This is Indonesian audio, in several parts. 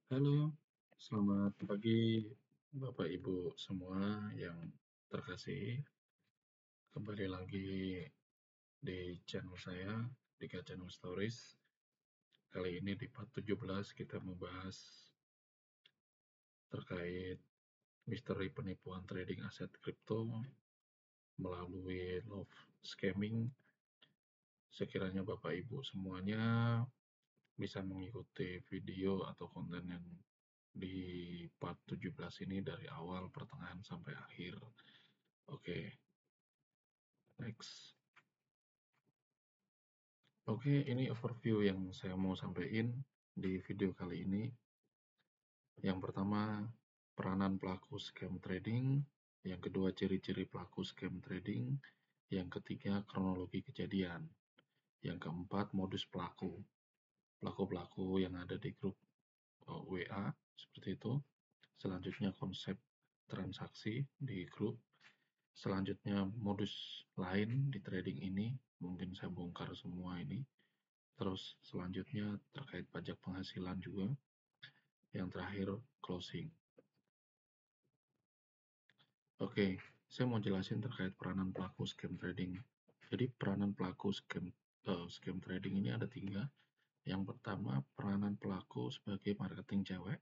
Halo, selamat pagi Bapak Ibu semua yang terkasih. Kembali lagi di channel saya, Dika Channel Stories. Kali ini di part 17 kita membahas terkait misteri penipuan trading aset kripto melalui love scamming. Sekiranya Bapak Ibu semuanya bisa mengikuti video atau konten yang di part 17 ini dari awal, pertengahan, sampai akhir. Oke, next. Oke, ini overview yang saya mau sampaikan di video kali ini. Yang pertama, peranan pelaku scam trading. Yang kedua, ciri-ciri pelaku scam trading. Yang ketiga, kronologi kejadian. Yang keempat, modus pelaku. Pelaku-pelaku yang ada di grup WA, seperti itu. Selanjutnya, konsep transaksi di grup. Selanjutnya, modus lain di trading ini. Mungkin saya bongkar semua ini. Terus selanjutnya terkait pajak penghasilan juga. Yang terakhir closing. Oke, saya mau jelasin terkait peranan pelaku scam trading. Jadi peranan pelaku scam trading ini ada 3. Yang pertama, peranan pelaku sebagai marketing cewek.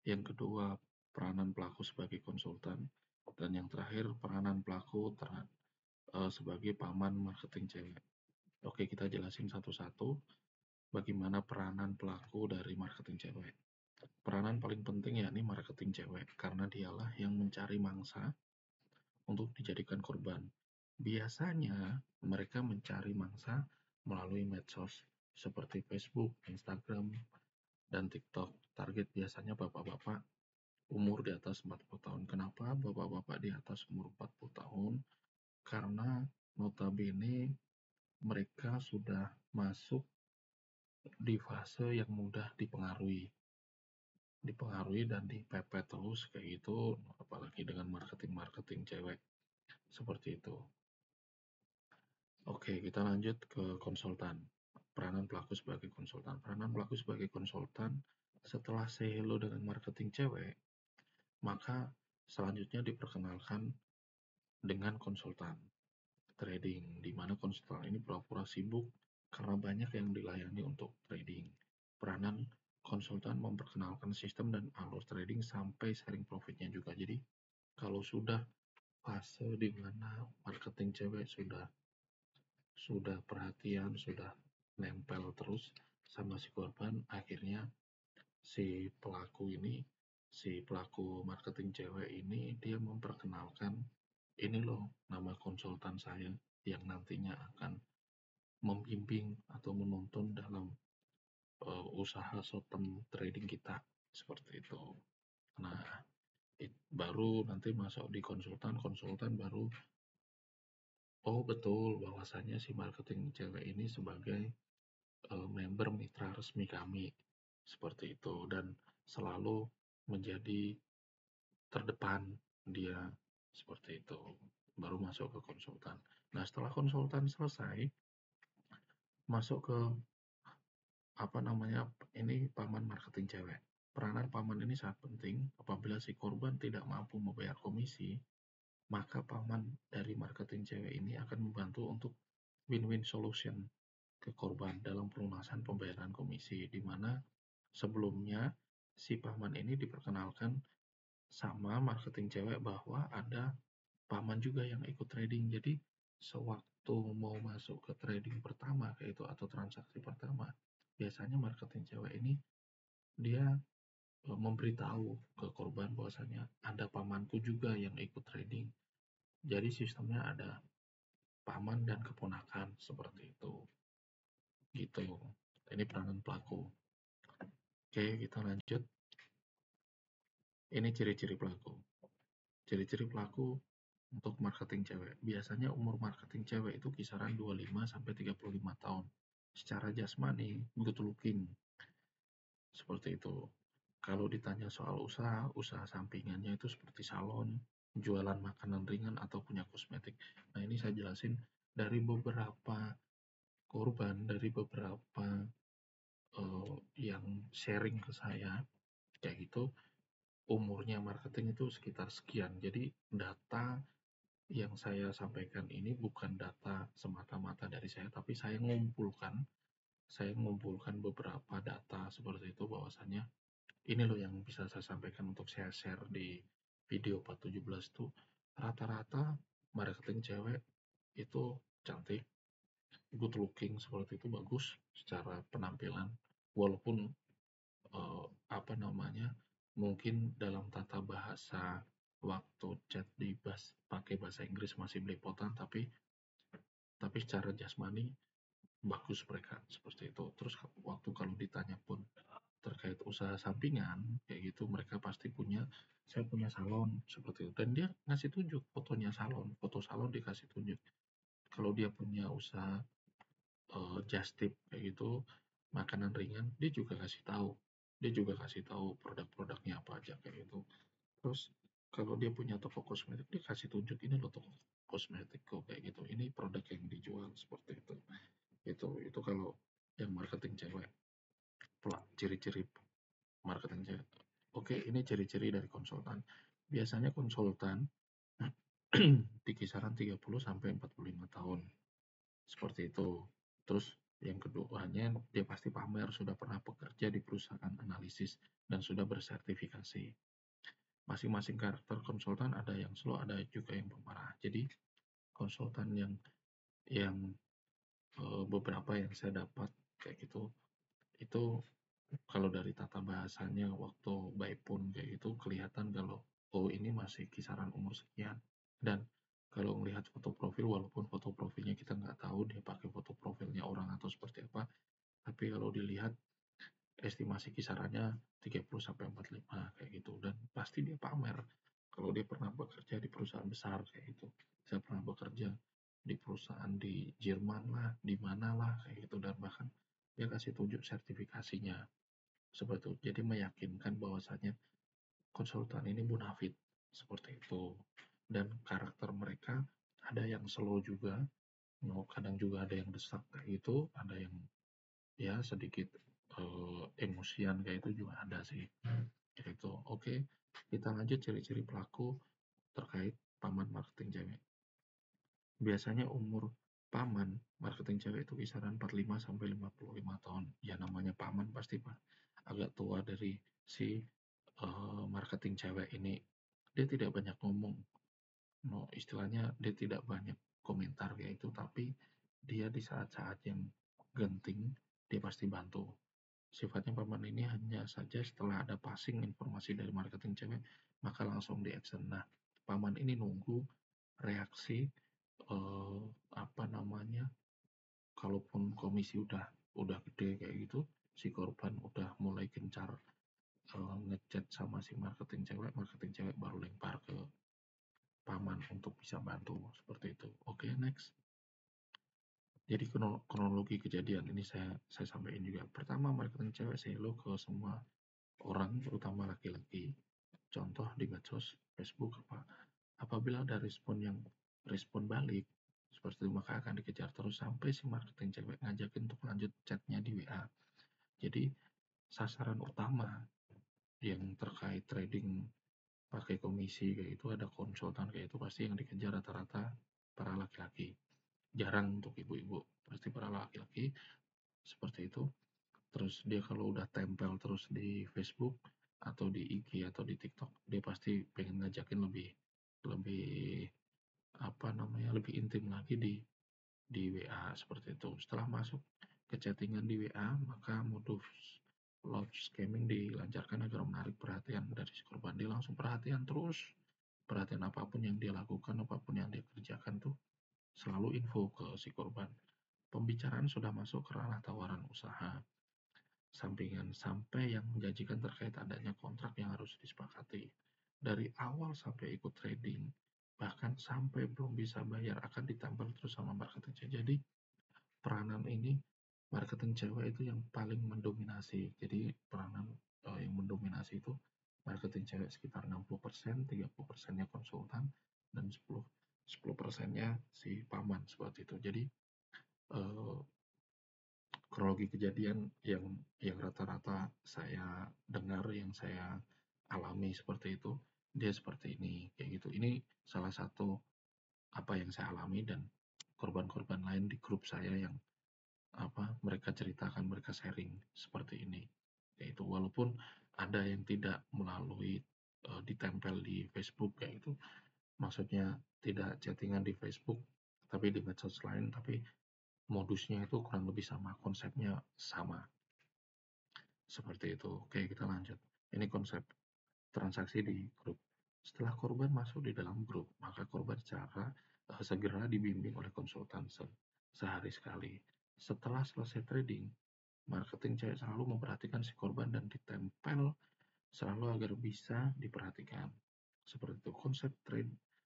Yang kedua, peranan pelaku sebagai konsultan. Dan yang terakhir, peranan pelaku sebagai paman marketing cewek. Oke, kita jelasin satu-satu bagaimana peranan pelaku dari marketing cewek. Peranan paling penting yakni marketing cewek, karena dialah yang mencari mangsa untuk dijadikan korban. Biasanya mereka mencari mangsa melalui medsos seperti Facebook, Instagram, dan TikTok. Target biasanya bapak-bapak umur di atas 40 tahun. Kenapa bapak-bapak di atas umur 40 tahun? Karena notabene mereka sudah masuk di fase yang mudah dipengaruhi dan dipepet terus kayak gitu, apalagi dengan marketing cewek seperti itu. Oke, kita lanjut ke konsultan. Peranan pelaku sebagai konsultan. Peranan pelaku sebagai konsultan setelah say hello dengan marketing cewek, maka selanjutnya diperkenalkan dengan konsultan trading, di mana konsultan ini pura-pura sibuk karena banyak yang dilayani untuk trading. Peranan konsultan memperkenalkan sistem dan alur trading sampai sharing profitnya juga. Jadi kalau sudah fase di mana marketing cewek sudah perhatian, sudah nempel terus sama si korban, akhirnya si pelaku marketing cewek ini dia memperkenalkan, ini loh nama konsultan saya yang nantinya akan membimbing atau menuntun dalam usaha short term trading kita, seperti itu. Nah, baru nanti masuk di konsultan baru, oh betul bahwasanya si marketing cewek ini sebagai member mitra resmi kami, seperti itu, dan selalu menjadi terdepan dia, seperti itu. Baru masuk ke konsultan. Nah, setelah konsultan selesai, masuk ke ini paman marketing cewek. Peranan paman ini sangat penting. Apabila si korban tidak mampu membayar komisi, maka paman dari marketing cewek ini akan membantu untuk win-win solution ke korban dalam pelunasan pembayaran komisi, di mana sebelumnya si paman ini diperkenalkan sama marketing cewek bahwa ada paman juga yang ikut trading. Jadi sewaktu mau masuk ke trading pertama kayak itu atau transaksi pertama, biasanya marketing cewek ini dia memberitahu ke korban bahwasanya ada pamanku juga yang ikut trading. Jadi sistemnya ada paman dan keponakan, seperti itu. Gitu. Ini peranan pelaku. Oke, kita lanjut. Ini ciri-ciri pelaku. Ciri-ciri pelaku untuk marketing cewek. Biasanya umur marketing cewek itu kisaran 25 sampai 35 tahun. Secara jasmani, good looking. Seperti itu. Kalau ditanya soal usaha sampingannya itu seperti salon, jualan makanan ringan atau punya kosmetik. Nah, ini saya jelasin dari beberapa korban, dari beberapa yang sharing ke saya. kayak gitu, umurnya marketing itu sekitar sekian. Jadi data yang saya sampaikan ini bukan data semata-mata dari saya, tapi saya ngumpulkan beberapa data seperti itu, bahwasannya ini loh yang bisa saya sampaikan untuk saya share di video 417 tuh, rata-rata marketing cewek itu cantik, good looking, seperti itu, bagus secara penampilan, walaupun apa namanya, mungkin dalam tata bahasa waktu chat pakai bahasa Inggris masih belepotan, tapi secara jasmani bagus mereka, seperti itu. Terus waktu kalau ditanya pun terkait usaha sampingan kayak gitu, mereka pasti saya punya salon, seperti itu, dan dia ngasih tunjuk fotonya salon, foto salon dikasih tunjuk. Kalau dia punya usaha just tip kayak gitu, makanan ringan, dia juga kasih tahu produk-produknya apa aja kayak gitu. Terus kalau dia punya toko kosmetik, dia kasih tunjuk, ini loh toko kosmetik kok kayak gitu, ini produk yang dijual, seperti itu. Itu kalau yang marketing cewek, ciri-ciri marketing cewek. Oke, ini ciri-ciri dari konsultan. Biasanya konsultan di kisaran 30 sampai 45 tahun. Seperti itu. Terus yang keduanya, dia pasti pamer sudah pernah bekerja di perusahaan analisis dan sudah bersertifikasi. Masing-masing karakter konsultan ada yang slow, ada juga yang pemarah. Jadi konsultan yang beberapa yang saya dapat kayak gitu, itu kalau dari tata bahasanya waktu by phone kayak gitu, kelihatan kalau oh ini masih kisaran umur sekian. Dan kalau melihat foto profil, walaupun foto profilnya kita nggak tahu dia pakai foto profilnya orang atau seperti apa, tapi kalau dilihat estimasi kisarannya 30 sampai 45 kayak gitu, dan pasti dia pamer kalau dia pernah bekerja di perusahaan besar kayak gitu. Saya pernah bekerja di perusahaan di Jerman lah, di mana lah kayak gitu, dan bahkan dia kasih tunjuk sertifikasinya, seperti itu. Jadi meyakinkan bahwasanya konsultan ini bonafit, seperti itu. Dan karakter mereka ada yang slow juga, kadang juga ada yang desak kayak gitu, ada yang ya sedikit emosian kayak itu juga ada sih. Gitu. Oke, kita lanjut ciri-ciri pelaku terkait paman marketing cewek. Biasanya umur paman marketing cewek itu kisaran 45 sampai 55 tahun. Ya namanya paman pasti Pak agak tua dari si marketing cewek ini. Dia tidak banyak ngomong. No, istilahnya dia tidak banyak komentar kayak itu, tapi dia di saat-saat yang genting dia pasti bantu. Sifatnya paman ini hanya saja setelah ada passing informasi dari marketing cewek, maka langsung di action. Nah, paman ini nunggu reaksi eh, apa namanya, kalaupun komisi udah gede kayak gitu, si korban udah mulai gencar ngechat sama si marketing cewek baru lempar ke paman untuk bisa bantu, seperti itu. Oke, next. Jadi kronologi kejadian ini saya sampaikan juga. Pertama, marketing cewek say hello ke semua orang, terutama laki-laki. Contoh di medsos, Facebook, apabila ada respon balik seperti itu, maka akan dikejar terus sampai si marketing cewek ngajakin untuk lanjut chatnya di WA. Jadi sasaran utama yang terkait trading pakai komisi kayak itu, ada konsultan kayak itu, pasti yang dikejar rata-rata para laki-laki. Jarang untuk ibu-ibu, pasti para laki-laki, seperti itu. Terus dia kalau udah tempel terus di Facebook atau di IG atau di TikTok, dia pasti pengen ngajakin lebih lebih lebih intim lagi di WA, seperti itu. Setelah masuk ke chattingan di WA, maka modus love scamming dilancarkan agar menarik perhatian dari si korban. Dia langsung perhatian terus, perhatian apapun yang dia lakukan, apapun yang dia kerjakan tuh selalu info ke si korban. Pembicaraan sudah masuk ke ranah tawaran usaha sampingan sampai yang menjanjikan terkait adanya kontrak yang harus disepakati. Dari awal sampai ikut trading, bahkan sampai belum bisa bayar, akan ditempel terus sama marketing cewek. Jadi peranan ini marketing cewek itu yang paling mendominasi. Jadi peranan yang mendominasi itu marketing cewek sekitar 60%, 30%-nya konsultan, dan 10%-nya si paman, seperti itu. Jadi eh, kronologi kejadian yang rata-rata saya dengar, yang saya alami seperti itu, dia seperti ini, kayak gitu. Ini salah satu apa yang saya alami dan korban-korban lain di grup saya yang mereka ceritakan, mereka sharing seperti ini. Yaitu walaupun ada yang tidak melalui ditempel di Facebook kayak itu, maksudnya tidak chattingan di Facebook, tapi di medsos lain, tapi modusnya itu kurang lebih sama, konsepnya sama. Seperti itu. Oke, kita lanjut. Ini konsep transaksi di grup. Setelah korban masuk di dalam grup, maka korban segera dibimbing oleh konsultan sehari sekali. Setelah selesai trading, marketing cewek selalu memperhatikan si korban dan ditempel selalu agar bisa diperhatikan. Seperti itu, konsep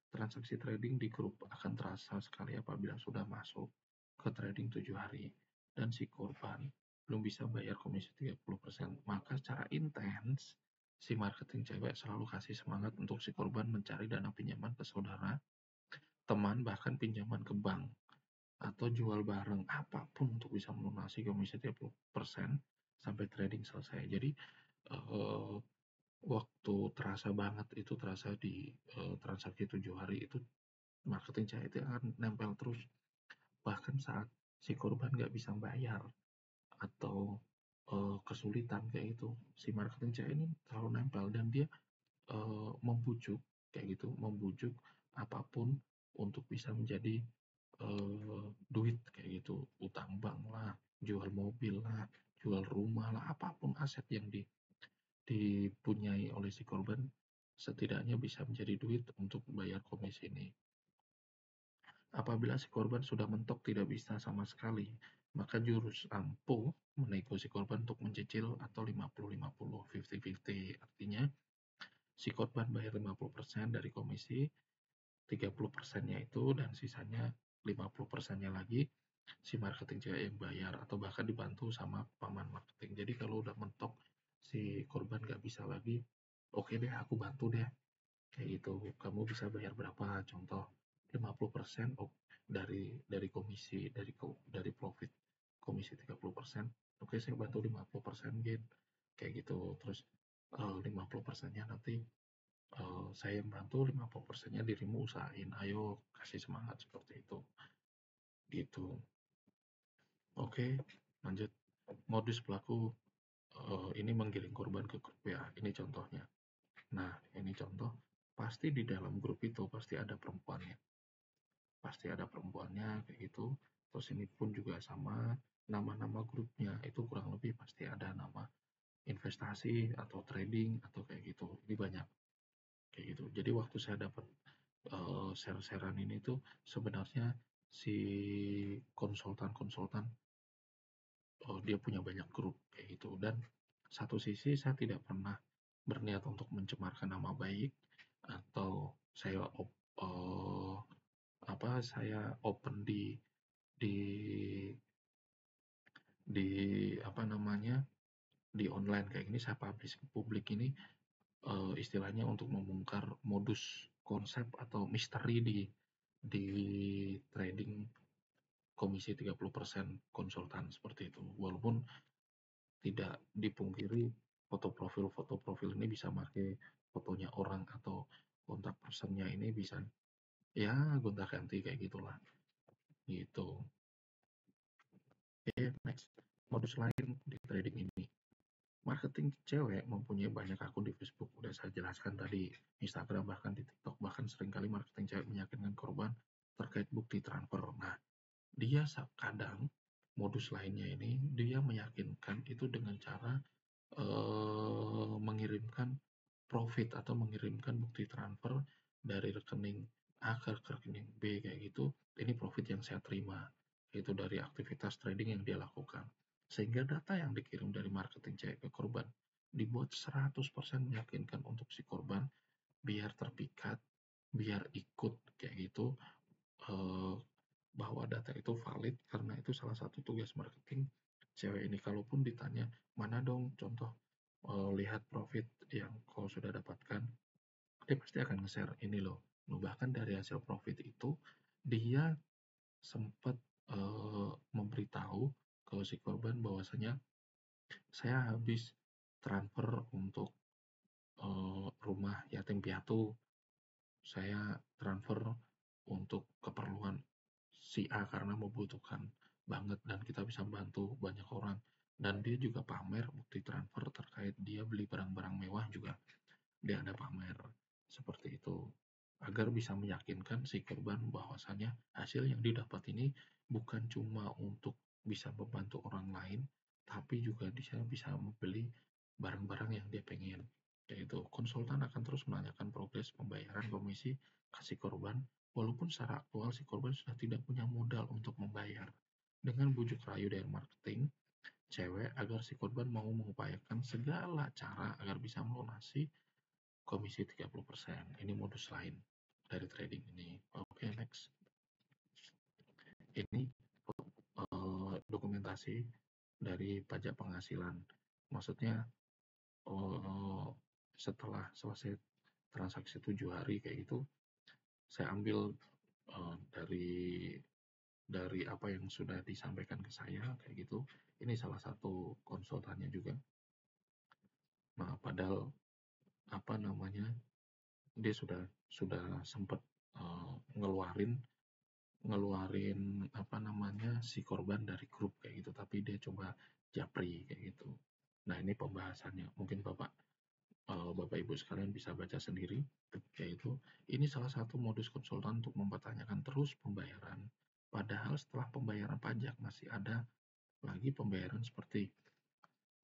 transaksi trading di grup akan terasa sekali apabila sudah masuk ke trading 7 hari dan si korban belum bisa bayar komisi 30%. Maka secara intens, si marketing cewek selalu kasih semangat untuk si korban mencari dana pinjaman ke saudara, teman, bahkan pinjaman ke bank atau jual barang apapun untuk bisa melunasi komisi 30% sampai trading selesai. Jadi eh, waktu terasa banget itu terasa di transaksi 7 hari itu, marketing chat itu akan nempel terus. Bahkan saat si korban nggak bisa bayar atau kesulitan kayak itu, si marketing chat ini selalu nempel dan dia membujuk kayak gitu, membujuk apapun untuk bisa menjadi duit kayak gitu, utang bank lah, jual mobil lah, jual rumah lah, apapun aset yang dipunyai oleh si korban setidaknya bisa menjadi duit untuk bayar komisi ini. Apabila si korban sudah mentok tidak bisa sama sekali, maka jurus ampuh menego si korban untuk mencicil atau 50-50, 50-50. Artinya si korban bayar 50% dari komisi, 30%-nya itu dan sisanya 50%-nya lagi si marketing cewek yang bayar atau bahkan dibantu sama paman marketing. Jadi kalau udah mentok si korban nggak bisa lagi, oke deh aku bantu deh kayak gitu. Kamu bisa bayar berapa? Contoh 50% dari komisi, dari profit komisi 30%. Oke, saya bantu 50% gain kayak gitu. Terus 50%-nya nanti saya yang bantu, 50%-nya dirimu usahain. Ayo kasih semangat seperti itu. Gitu. Oke, lanjut. Modus pelaku ini menggiring korban ke grup ya. Ini contohnya. Nah, ini contoh. Pasti di dalam grup itu pasti ada perempuannya. Pasti ada perempuannya kayak gitu. Terus ini pun juga sama. Nama-nama grupnya itu kurang lebih pasti ada nama investasi atau trading atau kayak gitu. Ini banyak kayak gitu. Jadi waktu saya dapat share-sharean ini tuh sebenarnya si konsultan-konsultan dia punya banyak grup kayak gitu, dan satu sisi saya tidak pernah berniat untuk mencemarkan nama baik atau saya saya open di di apa namanya di online kayak gini, saya publish ke publik ini istilahnya untuk membongkar modus, konsep atau misteri di trading komisi 30% konsultan seperti itu. Walaupun tidak dipungkiri foto profil ini bisa pakai fotonya orang atau kontak personnya ini bisa ya gonta-ganti kayak gitulah gitu. Oke, next. Modus lain di trading ini. Marketing cewek mempunyai banyak akun di Facebook, udah saya jelaskan tadi, Instagram, bahkan di TikTok. Bahkan seringkali marketing cewek meyakinkan korban terkait bukti transfer. Nah, dia kadang modus lainnya ini dia meyakinkan itu dengan cara mengirimkan profit atau mengirimkan bukti transfer dari rekening A ke rekening B kayak gitu. Ini profit yang saya terima, itu dari aktivitas trading yang dia lakukan. Sehingga data yang dikirim dari marketing cewek ke korban dibuat 100% meyakinkan untuk si korban biar terpikat, biar ikut kayak gitu, eh, bahwa data itu valid, karena itu salah satu tugas marketing cewek ini. Kalaupun ditanya, mana dong contoh lihat profit yang kau sudah dapatkan, dia pasti akan nge-share ini loh. Bahkan dari hasil profit itu, dia sempat memberitahu ke si korban bahwasanya saya habis transfer untuk rumah yatim piatu, saya transfer untuk keperluan si A karena membutuhkan banget dan kita bisa membantu banyak orang. Dan dia juga pamer bukti transfer terkait dia beli barang-barang mewah juga dia ada pamer seperti itu agar bisa meyakinkan si korban bahwasanya hasil yang didapat ini bukan cuma untuk bisa membantu orang lain tapi juga dia bisa membeli barang-barang yang dia pengen. Yaitu konsultan akan terus menanyakan progres pembayaran komisi ke si korban walaupun secara aktual si korban sudah tidak punya modal untuk membayar. Dengan bujuk rayu dari marketing cewek agar si korban mau mengupayakan segala cara agar bisa melunasi komisi 30%. Ini modus lain dari trading ini. Oke, next. Ini dokumentasi dari pajak penghasilan. Maksudnya setelah selesai transaksi 7 hari kayak gitu, saya ambil dari apa yang sudah disampaikan ke saya kayak gitu. Ini salah satu konsultannya juga. Nah, padahal apa namanya dia sudah sempat ngeluarin ngeluarin apa namanya si korban dari grup kayak gitu tapi dia coba japri kayak gitu. Nah ini pembahasannya mungkin bapak ibu sekalian bisa baca sendiri yaitu ini salah satu modus konsultan untuk mempertanyakan terus pembayaran padahal setelah pembayaran pajak masih ada lagi pembayaran seperti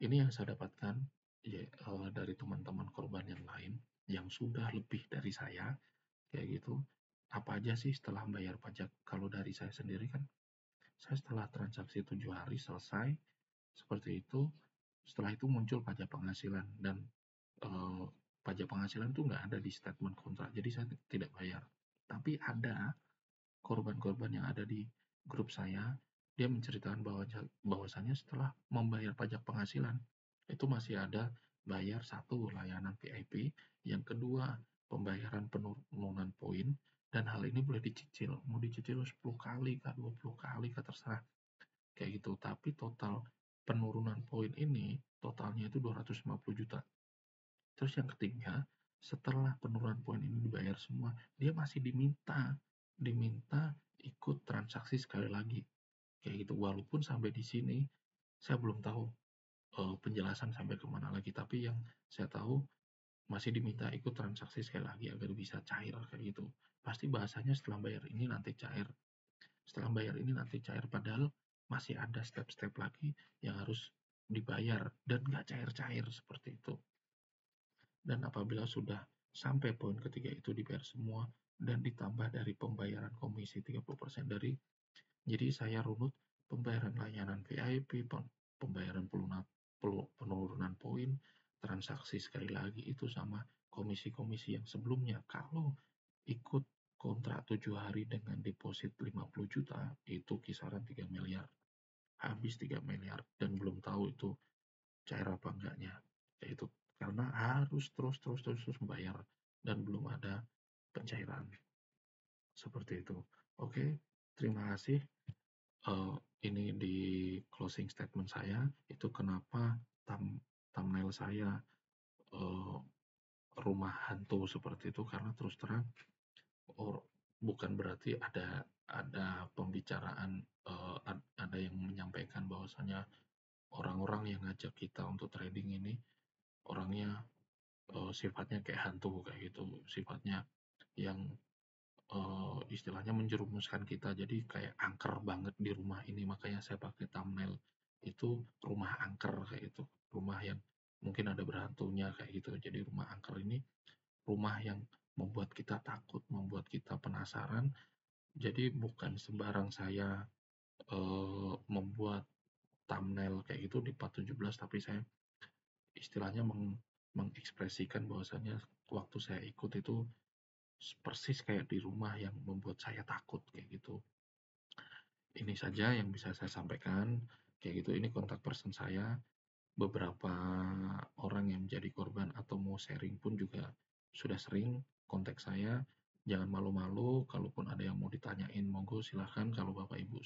ini yang saya dapatkan ya, dari teman-teman korban yang lain yang sudah lebih dari saya kayak gitu. Apa aja sih setelah bayar pajak? Kalau dari saya sendiri kan, saya setelah transaksi 7 hari selesai, seperti itu, setelah itu muncul pajak penghasilan dan eh, pajak penghasilan itu nggak ada di statement kontrak, jadi saya tidak bayar. Tapi ada korban-korban yang ada di grup saya, dia menceritakan bahwasanya setelah membayar pajak penghasilan, itu masih ada bayar satu layanan VIP, yang kedua pembayaran penurunan poin, dan hal ini boleh dicicil, mau dicicil 10 kali kah, 20 kali kah, terserah, kayak gitu. Tapi total penurunan poin ini, totalnya itu 250 juta. Terus yang ketiga, setelah penurunan poin ini dibayar semua, dia masih diminta ikut transaksi sekali lagi. Kayak gitu. Walaupun sampai di sini saya belum tahu penjelasan sampai kemana lagi, tapi yang saya tahu masih diminta ikut transaksi sekali lagi agar bisa cair kayak gitu. Pasti bahasanya setelah bayar ini nanti cair. Setelah bayar ini nanti cair, padahal masih ada step-step lagi yang harus dibayar dan nggak cair-cair seperti itu. Dan apabila sudah sampai poin ketiga itu dibayar semua dan ditambah dari pembayaran komisi 30% dari jadi saya runut pembayaran layanan VIP, pembayaran penurunan poin, transaksi sekali lagi itu sama komisi-komisi yang sebelumnya. Kalau ikut kontrak 7 hari dengan deposit 50 juta, itu kisaran 3 miliar. Habis 3 miliar dan belum tahu itu cair apa enggaknya. Yaitu karena harus terus membayar dan belum ada pencairan. Seperti itu. Oke, terima kasih. Uh, ini di closing statement saya itu kenapa thumbnail saya uh, rumah hantu seperti itu karena terus terang bukan berarti ada pembicaraan ada yang menyampaikan bahwasanya orang-orang yang ngajak kita untuk trading ini orangnya sifatnya kayak hantu kayak gitu, sifatnya yang istilahnya menjerumuskan kita jadi kayak angker banget di rumah ini makanya saya pakai thumbnail itu rumah angker kayak gitu, rumah yang mungkin ada berhantunya kayak gitu. Jadi rumah angker ini rumah yang membuat kita takut, membuat kita penasaran. Jadi bukan sembarang saya membuat thumbnail kayak gitu di part 17 tapi saya istilahnya mengekspresikan bahwasanya waktu saya ikut itu persis kayak di rumah yang membuat saya takut kayak gitu. Ini saja yang bisa saya sampaikan kayak gitu. Ini kontak person saya. Beberapa orang yang menjadi korban atau mau sharing pun juga sudah sering kontak saya. Jangan malu-malu, kalaupun ada yang mau ditanyain, monggo silahkan kalau Bapak Ibu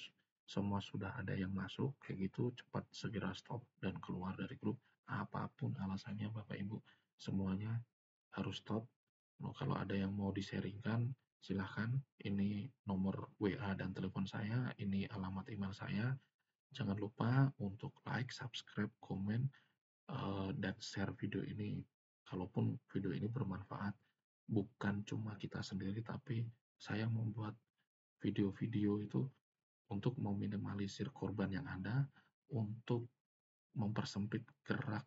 semua sudah ada yang masuk, kayak gitu cepat segera stop dan keluar dari grup. Apapun alasannya Bapak Ibu, semuanya harus stop. Kalau ada yang mau di-sharingkan, silahkan. Ini nomor WA dan telepon saya, ini alamat email saya. Jangan lupa untuk like, subscribe, komen, dan share video ini. Kalaupun video ini bermanfaat, bukan cuma kita sendiri, tapi saya membuat video-video itu untuk meminimalisir korban yang ada, untuk mempersempit gerak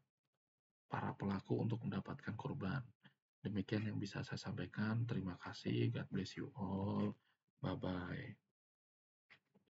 para pelaku untuk mendapatkan korban. Demikian yang bisa saya sampaikan. Terima kasih. God bless you all. Bye-bye.